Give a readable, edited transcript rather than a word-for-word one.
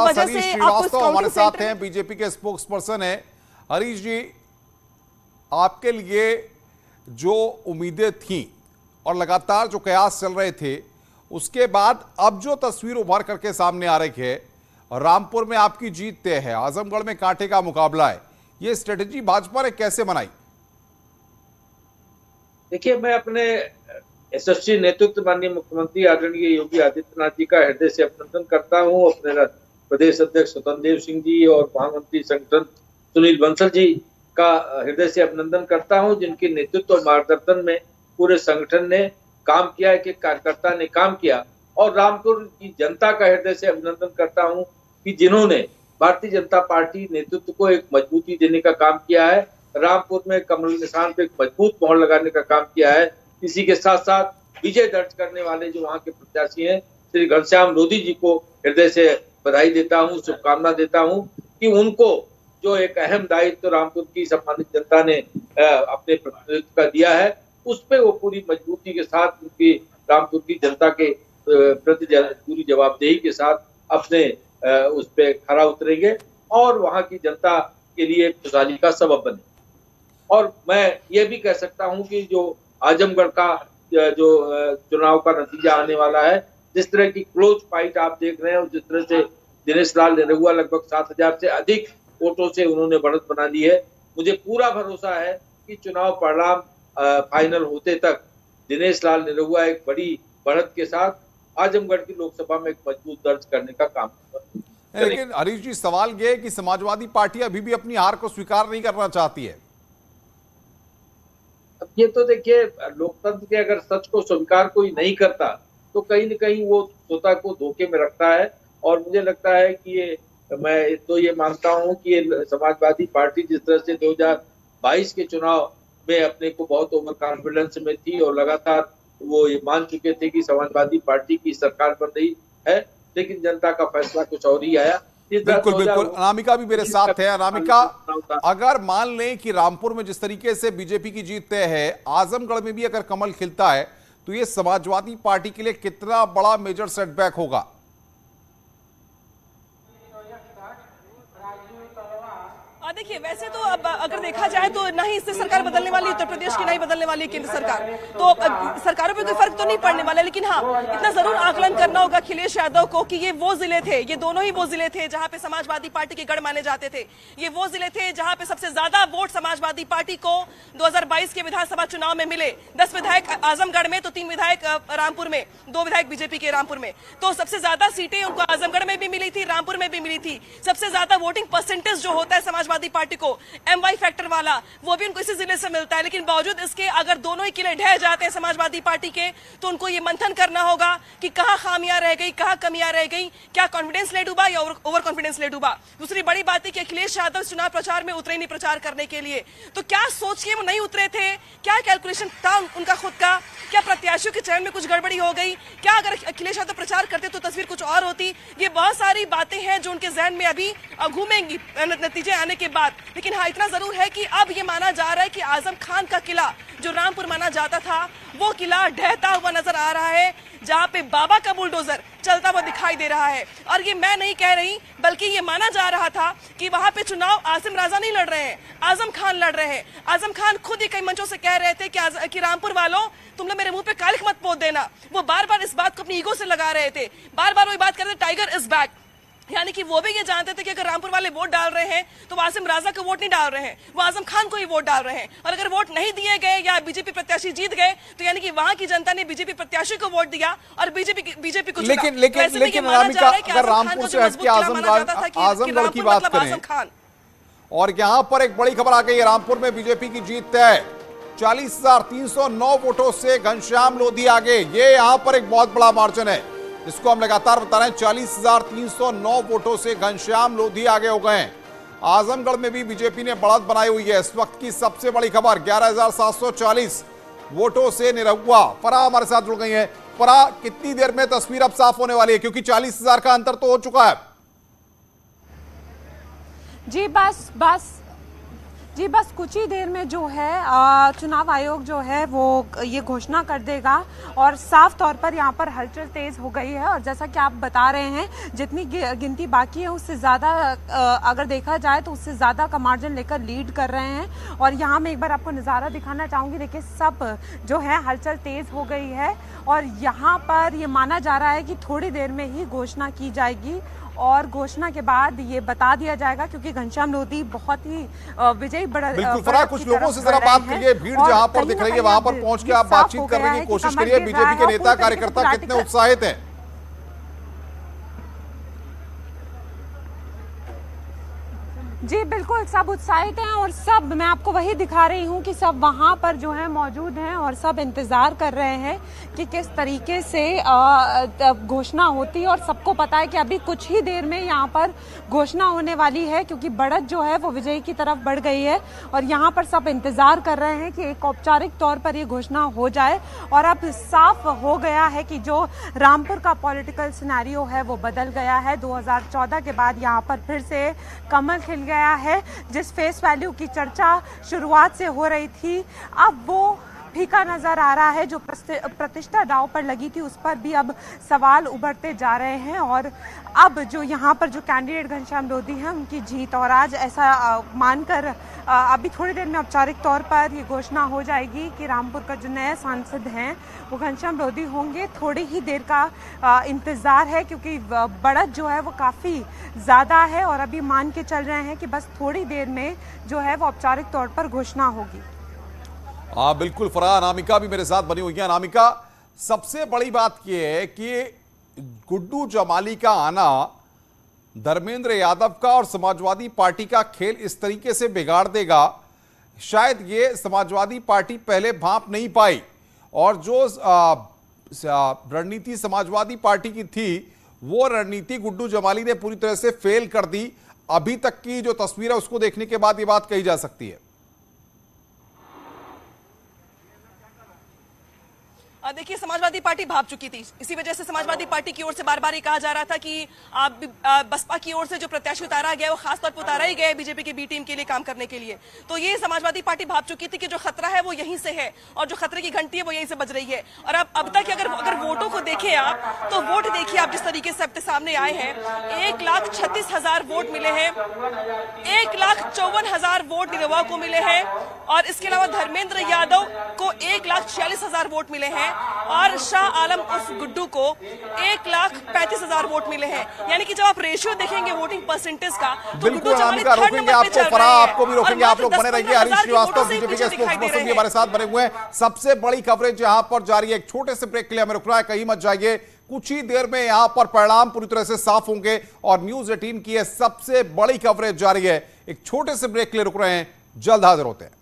वजह हरीश से श्रीवास्तव हमारे साथ सेंटर हैं, बीजेपी के स्पोक्स पर्सन है। हरीश जी, आपके लिए जो उम्मीदें थी और लगातार जो कयास चल रहे थे, उसके बाद अब जो तस्वीर उभर करके सामने आ रही है, रामपुर में आपकी जीत तय है, आजमगढ़ में कांटे का मुकाबला है, ये स्ट्रेटेजी भाजपा ने कैसे बनाई? देखिए, मैं अपने यशस्वी नेतृत्व माननीय मुख्यमंत्री आदरणीय योगी आदित्यनाथ जी का हृदय से अभिनंदन करता हूं। अपने प्रदेश अध्यक्ष स्वतंत्र देव सिंह जी और महामंत्री संगठन सुनील बंसल जी का हृदय से अभिनंदन करता हूं, जिनके नेतृत्व और मार्गदर्शन में पूरे संगठन ने काम किया, कि कार्यकर्ता ने काम किया। और रामपुर की जनता का हृदय से अभिनंदन करता हूं कि जिन्होंने भारतीय जनता पार्टी नेतृत्व को एक मजबूती देने का काम किया है, रामपुर में कमल निशान पे एक मजबूत मोहर लगाने का काम किया है। इसी के साथ साथ विजय दर्ज करने वाले जो वहाँ के प्रत्याशी हैं, श्री घनश्याम लोधी जी को हृदय से बधाई देता हूँ, शुभकामना देता हूँ कि उनको जो एक अहम दायित्व रामपुर की सम्मानित जनता ने अपने प्रतिनिधित्व का दिया है, उस पे वो पूरी मजबूती के साथ उनकी रामपुर की जनता के प्रति पूरी जवाबदेही के साथ अपने उस पे खरा उतरेंगे और वहाँ की जनता के लिए खुशहाली का सबब बने। और मैं ये भी कह सकता हूं कि जो आजमगढ़ का जो चुनाव का नतीजा आने वाला है, जिस तरह की क्लोज फाइट आप देख रहे हैं और जिस तरह से दिनेश लाल निरहुआ लगभग 7,000 से अधिक वोटों से उन्होंने बढ़त बना ली है, मुझे पूरा भरोसा है कि चुनाव परिणाम फाइनल होते तक दिनेश लाल निरहुआ एक बड़ी बढ़त के साथ आजमगढ़ की लोकसभा में एक मजबूत दर्ज करने का काम करेंगे। लेकिन हरीश जी, सवाल यह है कि समाजवादी पार्टी अभी भी अपनी हार को स्वीकार नहीं करना चाहती है। अब ये तो देखिए, लोकतंत्र के अगर सच को स्वीकार कोई नहीं करता तो कहीं न कहीं वो स्वतः को धोखे में रखता है। और मुझे लगता है कि मैं तो ये मानता हूँ कि ये समाजवादी पार्टी जिस तरह से 2022 के चुनाव में अपने को बहुत ओवर कॉन्फिडेंस में थी और लगातार वो ये मान चुके थे कि समाजवादी पार्टी की सरकार बन रही है, लेकिन जनता का फैसला कुछ और ही आया। बिल्कुल बिल्कुल, अनामिका भी मेरे साथ है। अनामिका, अगर मान लें कि रामपुर में जिस तरीके से बीजेपी की जीत तय है, आजमगढ़ में भी अगर कमल खिलता है, तो ये समाजवादी पार्टी के लिए कितना बड़ा मेजर सेटबैक होगा? देखिए, वैसे तो अब अगर देखा जाए तो ना ही इससे सरकार बदलने वाली उत्तर प्रदेश की, नहीं बदलने वाली है केंद्र सरकार, तो सरकारों पे कोई फर्क तो नहीं पड़ने वाला। लेकिन हाँ, इतना जरूर आकलन करना होगा अखिलेश यादव को कि ये वो जिले थे, ये दोनों ही वो जिले थे जहां पे समाजवादी पार्टी के गढ़ माने जाते थे। ये वो जिले थे जहां पे सबसे ज्यादा वोट समाजवादी पार्टी को 2022 के विधानसभा चुनाव में मिले। 10 विधायक आजमगढ़ में तो 3 विधायक रामपुर में, 2 विधायक बीजेपी के रामपुर में। तो सबसे ज्यादा सीटें उनको आजमगढ़ में भी मिली थी, रामपुर में भी मिली थी। सबसे ज्यादा वोटिंग परसेंटेज जो होता है समाजवादी पार्टी को, MY फैक्टर वाला, वो भी उनको इसी जिले से मिलता है। लेकिन बावजूद इसके अगर दोनों ही किले ढह जाते हैं समाजवादी पार्टी के, तो उनको ये मंथन करना होगा कि कहां खामियां रह गई, कहां कमियां रह गई, क्या कॉन्फिडेंस ले डूबा या ओवर कॉन्फिडेंस ले डूबा। दूसरी बड़ी बात है कि अखिलेश यादव चुनाव प्रचार में उतरे नहीं प्रचार करने के लिए, तो क्या सोच के वो नहीं उतरे थे, क्या कैलकुलेशन था उनका खुद का, क्या प्रत्याशियों के चयन में कुछ गड़बड़ी हो गई, क्या अगर अखिलेश यादव प्रचार करते तो तस्वीर कुछ और होती। ये बहुत सारी बातें हैं जो उनके जहन में अभी घूमेंगी नतीजे आने के बाद। लेकिन हाँ, इतना जरूर है कि अब ये माना जा रहा है कि आजम खान का किला जो रामपुर माना जाता था, वो किला ढहता हुआ नजर आ रहा है, जहां पे बाबा का बुलडोजर चलता हुआ दिखाई दे रहा है। और ये मैं नहीं कह रही, बल्कि ये माना जा रहा था कि वहां पे चुनाव आसिम राजा नहीं लड़ रहे हैं, आजम खान लड़ रहे हैं। आजम खान खुद ही कई मंचों से कह रहे थे कि रामपुर वालों, तुम लोग मेरे मुंह पे कालिक मत पोत देना। वो बार बार इस बात को अपनी ईगो से लगा रहे थे, बार बार वो बात कर रहे थे, टाइगर इज बैक। यानी कि वो भी ये जानते थे कि अगर रामपुर वाले वोट डाल रहे हैं तो वो आसिम राजा को वोट नहीं डाल रहे हैं, वो आजम खान को ही वोट डाल रहे हैं। और अगर वोट नहीं दिए गए या बीजेपी प्रत्याशी जीत गए, तो यानी कि वहां की जनता ने बीजेपी प्रत्याशी को वोट दिया और बीजेपी को लेकिन अगर रामपुर से हटके आजमगढ़ की बात करें, और यहां पर एक बड़ी खबर आ गई है, रामपुर में बीजेपी की जीत तय, 40,309 वोटों से घनश्याम लोधी आगे। ये यहां पर एक बहुत बड़ा मार्जिन है, इसको हम लगातार बता रहे हैं। 40,309 वोटों से घनश्याम लोधी आगे हो गए हैं। आजमगढ़ में भी बीजेपी ने बढ़त बनाई हुई है। इस वक्त की सबसे बड़ी खबर, 11,740 वोटों से निरहुआ। फरा हमारे साथ जुड़ गई है। फरा, कितनी देर में तस्वीर अब साफ होने वाली है, क्योंकि 40,000 का अंतर तो हो चुका है? जी बस कुछ ही देर में जो है चुनाव आयोग जो है वो ये घोषणा कर देगा और साफ तौर पर यहाँ पर हलचल तेज हो गई है। और जैसा कि आप बता रहे हैं जितनी गिनती बाकी है उससे ज़्यादा अगर देखा जाए तो उससे ज़्यादा का मार्जिन लेकर लीड कर रहे हैं। और यहाँ मैं एक बार आपको नज़ारा दिखाना चाहूँगी। देखिए सब जो है हलचल तेज हो गई है और यहाँ पर ये माना जा रहा है कि थोड़ी देर में ही घोषणा की जाएगी और घोषणा के बाद ये बता दिया जाएगा, क्योंकि घनश्याम लोधी बहुत ही विजयी बिल्कुल फराह, कुछ लोगों से जरा बात करिए। भीड़ जहां पर दिख रही है वहां पर पहुंच के आप बातचीत करने की कोशिश करिए। बीजेपी के नेता कार्यकर्ता कितने उत्साहित हैं? जी बिल्कुल सब उत्साहित हैं और सब, मैं आपको वही दिखा रही हूँ कि सब वहाँ पर जो है मौजूद हैं और सब इंतज़ार कर रहे हैं कि किस तरीके से घोषणा होती है। और सबको पता है कि अभी कुछ ही देर में यहाँ पर घोषणा होने वाली है, क्योंकि बढ़त जो है वो विजयी की तरफ बढ़ गई है और यहाँ पर सब इंतज़ार कर रहे हैं कि एक औपचारिक तौर पर ये घोषणा हो जाए। और अब साफ हो गया है कि जो रामपुर का पॉलिटिकल सिनेरियो है वो बदल गया है। 2014 के बाद यहाँ पर फिर से कमल खिल गया है। जिस फेस वैल्यू की चर्चा शुरुआत से हो रही थी अब वो फीका नजर आ रहा है। जो प्रतिष्ठा दांव पर लगी थी उस पर भी अब सवाल उभरते जा रहे हैं। और अब जो यहाँ पर जो कैंडिडेट घनश्याम लोधी हैं उनकी जीत, और आज ऐसा मानकर अभी थोड़ी देर में औपचारिक तौर पर ये घोषणा हो जाएगी कि रामपुर का जो नए सांसद हैं वो घनश्याम लोधी होंगे। थोड़ी ही देर का इंतज़ार है, क्योंकि बढ़त जो है वो काफ़ी ज़्यादा है और अभी मान के चल रहे हैं कि बस थोड़ी देर में जो है वो औपचारिक तौर पर घोषणा होगी। हाँ बिल्कुल फराह, अनामिका भी मेरे साथ बनी हुई है। अनामिका, सबसे बड़ी बात यह है कि गुड्डू जमाली का आना धर्मेंद्र यादव का और समाजवादी पार्टी का खेल इस तरीके से बिगाड़ देगा, शायद ये समाजवादी पार्टी पहले भांप नहीं पाई। और जो रणनीति समाजवादी पार्टी की थी वो रणनीति गुड्डू जमाली ने पूरी तरह से फेल कर दी। अभी तक की जो तस्वीर है उसको देखने के बाद ये बात कही जा सकती है। देखिए समाजवादी पार्टी भाप चुकी थी, इसी वजह से समाजवादी पार्टी की ओर से बार बार ये कहा जा रहा था कि बसपा की ओर से जो प्रत्याशी उतारा गया वो खासतौर पर उतारा ही गया बीजेपी की बी टीम के लिए काम करने के लिए। तो ये समाजवादी पार्टी भाप चुकी थी कि जो खतरा है वो यहीं से है और जो खतरे की घंटी है वो यहीं से बज रही है। और अब तक अगर वोटों को देखें आप तो वोट देखिए आप जिस तरीके से अपने सामने आए हैं, 1,36,000 वोट मिले हैं, 1,54,000 वोट निरहुआ को मिले हैं और इसके अलावा धर्मेंद्र यादव को 1,46,000 वोट मिले हैं और शाह आलम उर्फ गुड्डू को 1,35,000 वोट मिले हैं। यानी कि जब आप रेशियो देखेंगे वोटिंग परसेंटेज का तो गुड्डू जमाली थर्ड नंबर पे चल रहे हैं। आपको भी रोकेंगे, आप लोग बने रहिए। हरीश श्रीवास्तव बीजेपी के स्पोक्सपर्सन भी हमारे साथ बने हुए हैं। सबसे बड़ी कवरेज यहां पर जारी है। एक छोटे से ब्रेक के लिए हमें रुकना है, कहीं मत जाइए। कुछ ही देर में यहां पर परिणाम पूरी तरह से साफ होंगे और न्यूज़ 18 की सबसे बड़ी कवरेज जारी है। एक छोटे से ब्रेक के लिए रुक रहे हैं, जल्द हाजिर होते हैं।